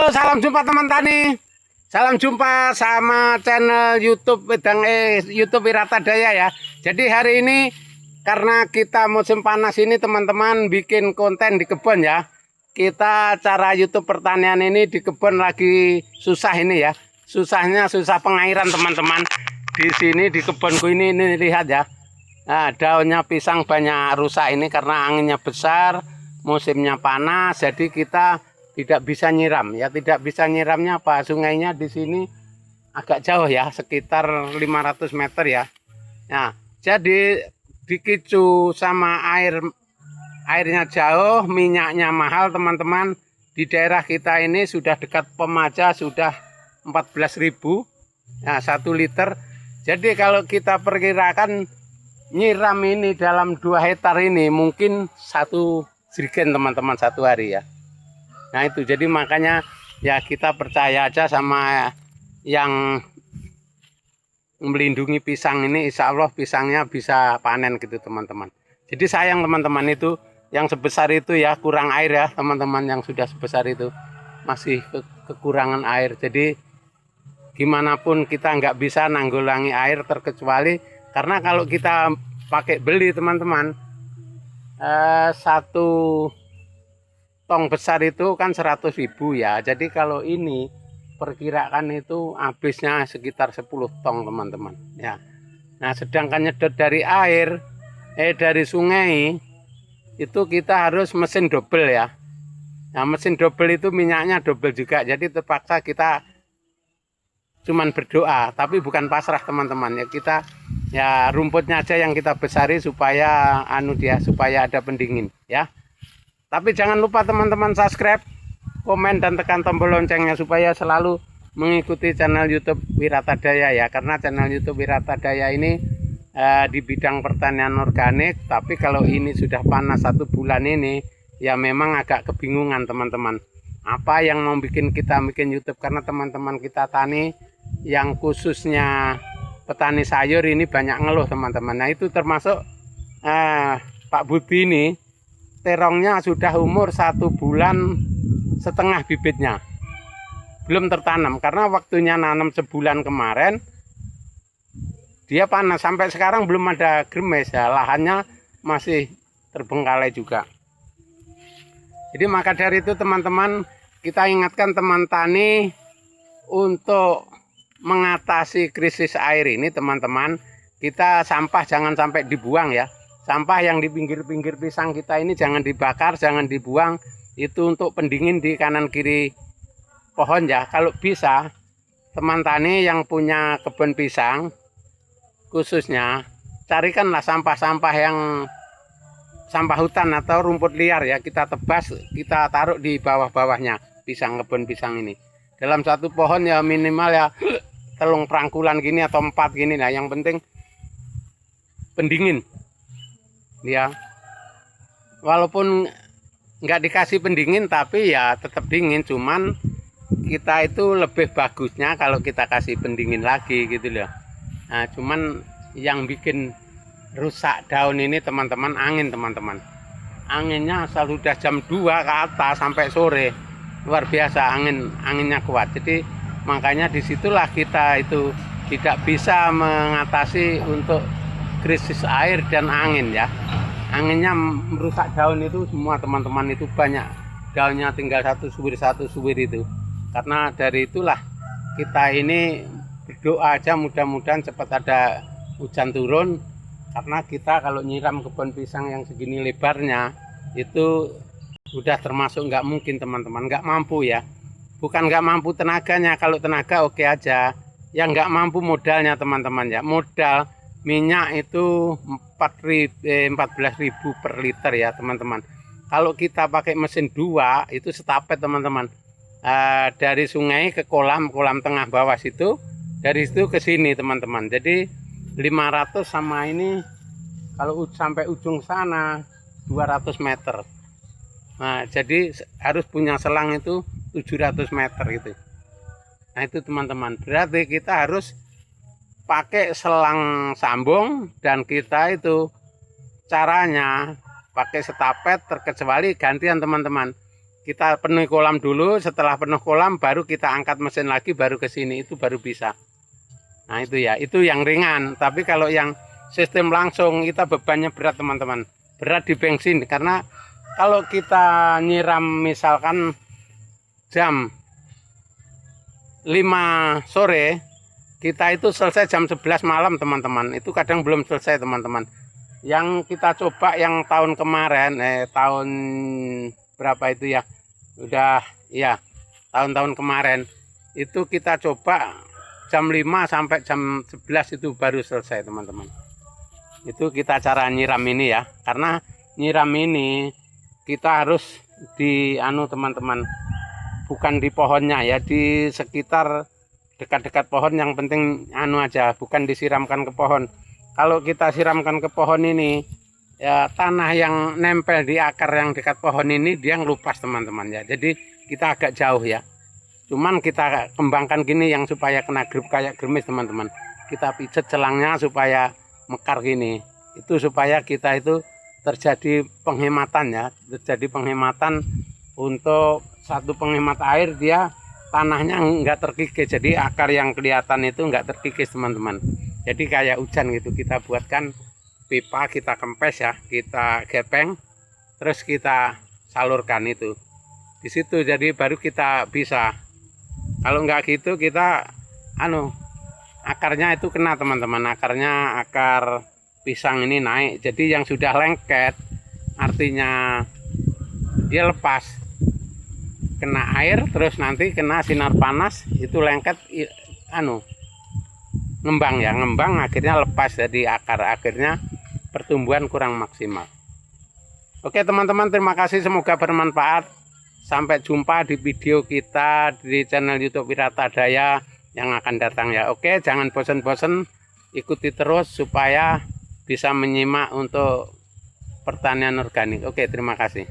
Halo, salam jumpa teman tani. Salam jumpa sama channel YouTube YouTube Wirata Daya ya. Jadi hari ini karena kita musim panas ini teman-teman bikin konten di kebun ya. Kita cara YouTube pertanian ini di kebun lagi susah ini ya. Susahnya susah pengairan teman-teman. Di sini di kebunku ini lihat ya. Nah, daunnya pisang banyak rusak ini karena anginnya besar, musimnya panas, jadi kita tidak bisa nyiram ya. Tidak bisa nyiramnya apa? Sungainya di sini agak jauh ya, sekitar 500 meter ya. Nah, jadi dikicu sama airnya jauh, minyaknya mahal teman-teman. Di daerah kita ini sudah dekat Pemaja, sudah 14.000 nah 1 liter. Jadi kalau kita perkirakan nyiram ini dalam 2 hektar ini mungkin 1 jerigen teman-teman satu hari ya. Nah itu jadi makanya ya kita percaya aja sama yang melindungi pisang ini, insya Allah pisangnya bisa panen gitu teman-teman. Jadi sayang teman-teman itu yang sebesar itu ya, kurang air ya teman-teman, yang sudah sebesar itu masih kekurangan air. Jadi gimana pun kita nggak bisa nanggulangi air terkecuali karena kalau kita pakai beli teman-teman, 1 tong besar itu kan 100.000 ya. Jadi kalau ini perkirakan itu habisnya sekitar 10 tong teman-teman ya. Nah sedangkan nyedot dari dari sungai itu kita harus mesin double ya. Nah mesin double itu minyaknya double juga. Jadi terpaksa kita cuman berdoa, tapi bukan pasrah teman-teman ya. Kita ya rumputnya aja yang kita besari supaya supaya ada pendingin ya. Tapi jangan lupa teman-teman subscribe, komen dan tekan tombol loncengnya supaya selalu mengikuti channel YouTube Wirata Daya ya. Karena channel YouTube Wirata Daya ini di bidang pertanian organik, tapi kalau ini sudah panas 1 bulan ini ya memang agak kebingungan teman-teman. Apa yang mau bikin kita bikin YouTube, karena teman-teman kita tani yang khususnya petani sayur ini banyak ngeluh teman-teman. Nah itu termasuk Pak Budi ini terongnya sudah umur 1,5 bulan bibitnya belum tertanam karena waktunya nanam sebulan kemarin dia panas, sampai sekarang belum ada gremes ya, lahannya masih terbengkalai juga. Jadi maka dari itu teman-teman, kita ingatkan teman tani untuk mengatasi krisis air ini teman-teman, kita sampah jangan sampai dibuang ya. Sampah yang di pinggir-pinggir pisang kita ini jangan dibakar, jangan dibuang. Itu untuk pendingin di kanan kiri pohon ya. Kalau bisa teman tani yang punya kebun pisang khususnya, carikanlah sampah-sampah yang sampah hutan atau rumput liar ya. Kita tebas, kita taruh di bawah-bawahnya kebun pisang ini. Dalam 1 pohon ya minimal ya 3 perangkulan gini atau 4 gini. Nah yang penting pendingin ya, walaupun nggak dikasih pendingin tapi ya tetap dingin, cuman kita itu lebih bagusnya kalau kita kasih pendingin lagi gitu loh. Nah cuman yang bikin rusak daun ini teman-teman angin teman-teman. Anginnya asal sudah jam 2 ke atas sampai sore, luar biasa anginnya kuat. Jadi makanya disitulah kita itu tidak bisa mengatasi untuk krisis air dan angin ya. Anginnya merusak daun itu semua teman-teman, itu banyak daunnya tinggal 1 suwir itu. Karena dari itulah kita ini berdoa aja mudah-mudahan cepat ada hujan turun, karena kita kalau nyiram kebun pisang yang segini lebarnya itu udah termasuk nggak mungkin teman-teman, nggak mampu ya. Bukan nggak mampu tenaganya, kalau tenaga oke aja, yang nggak mampu modalnya teman-teman ya. Modal minyak itu 14.000 per liter ya teman-teman. Kalau kita pakai mesin 2 itu setapet teman-teman, dari sungai ke kolam tengah bawah situ, dari situ ke sini teman-teman. Jadi 500 sama ini kalau sampai ujung sana 200 meter. Nah jadi harus punya selang itu 700 meter gitu. Nah itu teman-teman, berarti kita harus pakai selang sambung, dan kita itu caranya pakai setapet, terkecuali gantian teman-teman. kita penuhi kolam dulu, setelah penuh kolam baru kita angkat mesin lagi, baru ke sini, itu baru bisa. Nah itu ya, itu yang ringan. Tapi kalau yang sistem langsung kita bebannya berat teman-teman, berat di bensin. Karena kalau kita nyiram misalkan jam 5 sore, kita itu selesai jam 11 malam teman-teman. Itu kadang belum selesai teman-teman. Yang kita coba yang tahun kemarin, tahun berapa itu ya, udah ya tahun-tahun kemarin itu kita coba jam 5 sampai jam 11 itu baru selesai teman-teman. Itu kita cara nyiram ini ya, karena nyiram ini kita harus di teman-teman, bukan di pohonnya ya, di sekitar dekat-dekat pohon, yang penting aja, bukan disiramkan ke pohon. Kalau kita siramkan ke pohon ini ya, tanah yang nempel di akar yang dekat pohon ini dia ngelupas teman-teman ya. Jadi kita agak jauh ya. Cuman kita kembangkan gini yang supaya kena grip kayak germis teman-teman. Kita pijet celangnya supaya mekar gini. Itu supaya kita itu terjadi penghematan ya. Terjadi penghematan untuk satu penghemat air, dia tanahnya nggak terkikis. Jadi akar yang kelihatan itu nggak terkikis teman-teman. Jadi kayak hujan gitu, kita buatkan pipa, kita kempes ya, kita gepeng, terus kita salurkan itu di situ. Jadi baru kita bisa. Kalau nggak gitu kita akarnya itu kena teman-teman, akarnya akar pisang ini naik. Jadi yang sudah lengket artinya dia lepas, kena air, terus nanti kena sinar panas, itu lengket ngembang ya, ngembang akhirnya lepas dari akar, akhirnya pertumbuhan kurang maksimal. Oke teman-teman, terima kasih, semoga bermanfaat. Sampai jumpa di video kita di channel YouTube Wirata Daya yang akan datang ya. Oke, jangan bosan-bosan, ikuti terus supaya bisa menyimak untuk pertanian organik. Oke, terima kasih.